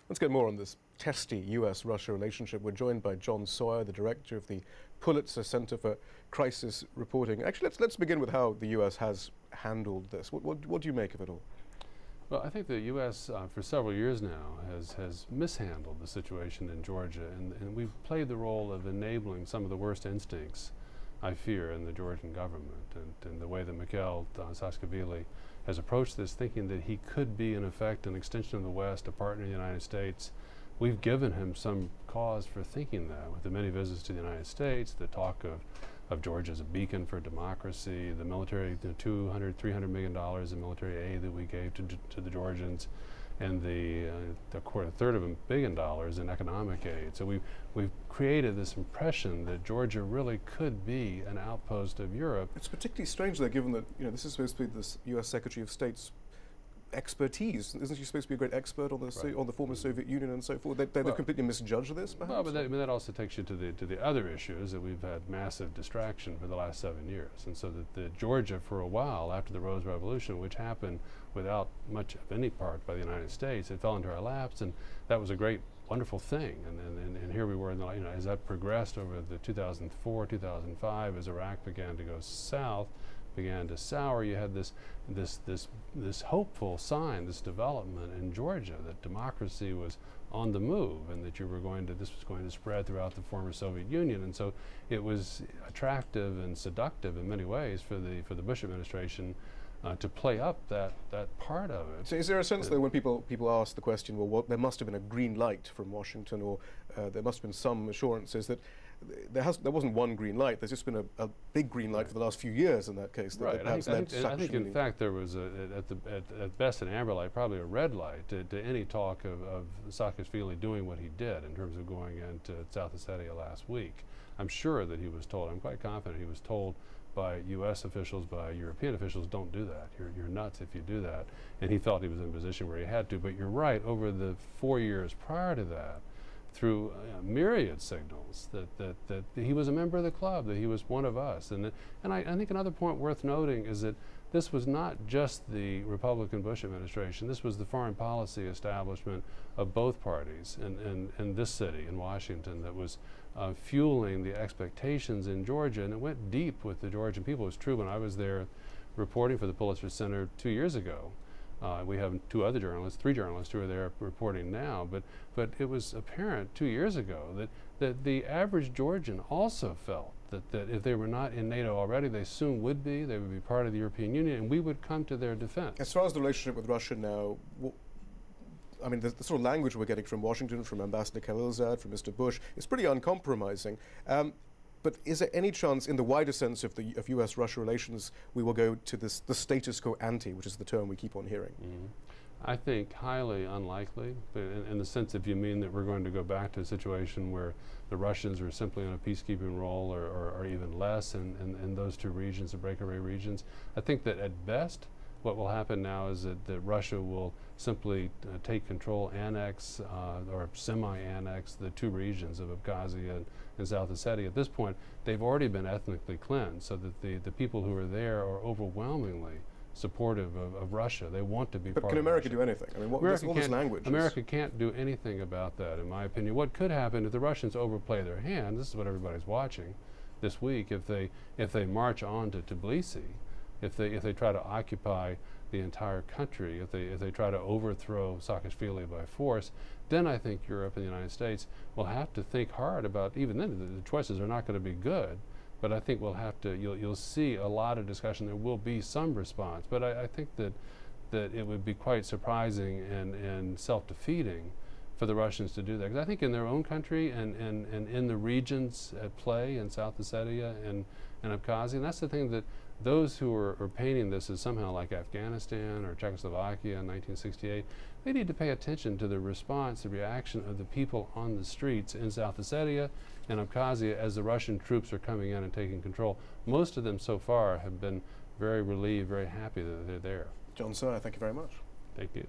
Let's get more on this testy US-Russia relationship. We're joined by Jon Sawyer, the director of the Pulitzer Center for Crisis Reporting. Actually, let's begin with how the US has handled this. What do you make of it all? Well, I think the U.S. For several years now has mishandled the situation in Georgia, and we've played the role of enabling some of the worst instincts, I fear, in the Georgian government, and the way that Mikhail Saakashvili has approached this, thinking that he could be, in effect, an extension of the West, a partner of the United States. We've given him some cause for thinking that, with the many visits to the United States, the talk of Georgia as a beacon for democracy, the military, $200–300 million in military aid that we gave to the Georgians, and a third of $1 billion in economic aid. So we've created this impression that Georgia really could be an outpost of Europe. It's particularly strange, though, given that this is supposed to be the U.S. Secretary of State's expertise. Isn't she supposed to be a great expert on the former Soviet Union and so forth? They've completely misjudged this, perhaps? Well, but that also takes you to the other issues that we've had massive distraction for the last 7 years. And so that Georgia, for a while, after the Rose Revolution, which happened without much of any part by the United States, it fell into our laps, and that was a great, wonderful thing. And here we were, as that progressed over the 2004, 2005, as Iraq began to go south, began to sour, you had this hopeful sign, this development in Georgia, that democracy was on the move, and that this was going to spread throughout the former Soviet Union. And so it was attractive and seductive in many ways for the Bush administration to play up that part of it. So is there a sense, though, when people ask the question, well, there must have been a green light from Washington, or there must have been some assurances that there wasn't one green light, there's just been a big green light for the last few years in that case. Right. I think in fact there was, at best, an amber light, probably a red light to any talk of Saakashvili doing what he did in terms of going into South Ossetia last week. I'm sure that he was told, I'm quite confident he was told by U.S. officials, by European officials, don't do that. You're nuts if you do that. And he felt he was in a position where he had to. But you're right, over the 4 years prior to that, through myriad signals that he was a member of the club, that he was one of us. And I think another point worth noting is that this was not just the Republican Bush administration, this was the foreign policy establishment of both parties in this city, in Washington, that was fueling the expectations in Georgia, and it went deep with the Georgian people. It was true when I was there reporting for the Pulitzer Center 2 years ago. We have three journalists who are there reporting now, but it was apparent 2 years ago that the average Georgian also felt that if they were not in NATO already, they soon would be. They would be part of the European Union, and we would come to their defense. As far as the relationship with Russia now, I mean, the sort of language we're getting from Washington, from Ambassador Khalilzad, from Mr. Bush, is pretty uncompromising. But is there any chance, in the wider sense of U.S.-Russia relations, we will go to the status quo ante, which is the term we keep on hearing? Mm-hmm. I think highly unlikely, but in the sense, if you mean that we're going to go back to a situation where the Russians are simply on a peacekeeping role, or even less in those two regions, the breakaway regions. I think that at best, what will happen now is that Russia will simply take control, annex or semi-annex the two regions of Abkhazia and South Ossetia. At this point, they've already been ethnically cleansed, so that the people who are there are overwhelmingly supportive of Russia. They want to be part of Russia. But can America do anything? I mean, all this language. America can't do anything about that, in my opinion. What could happen if the Russians overplay their hand, this is what everybody's watching this week, if they march on to Tbilisi, if they try to occupy the entire country, if they try to overthrow Saakashvili by force, then I think Europe and the United States will have to think hard about, even then the choices are not going to be good, but I think we'll have to, you'll see a lot of discussion, there will be some response, but I think that it would be quite surprising and self-defeating for the Russians to do that. Because I think in their own country and in the regions at play in South Ossetia and Abkhazia, and that's the thing, that those who are painting this as somehow like Afghanistan or Czechoslovakia in 1968, they need to pay attention to the response, the reaction of the people on the streets in South Ossetia and Abkhazia as the Russian troops are coming in and taking control. Most of them so far have been very relieved, very happy that they're there. Jon Sawyer, thank you very much. Thank you.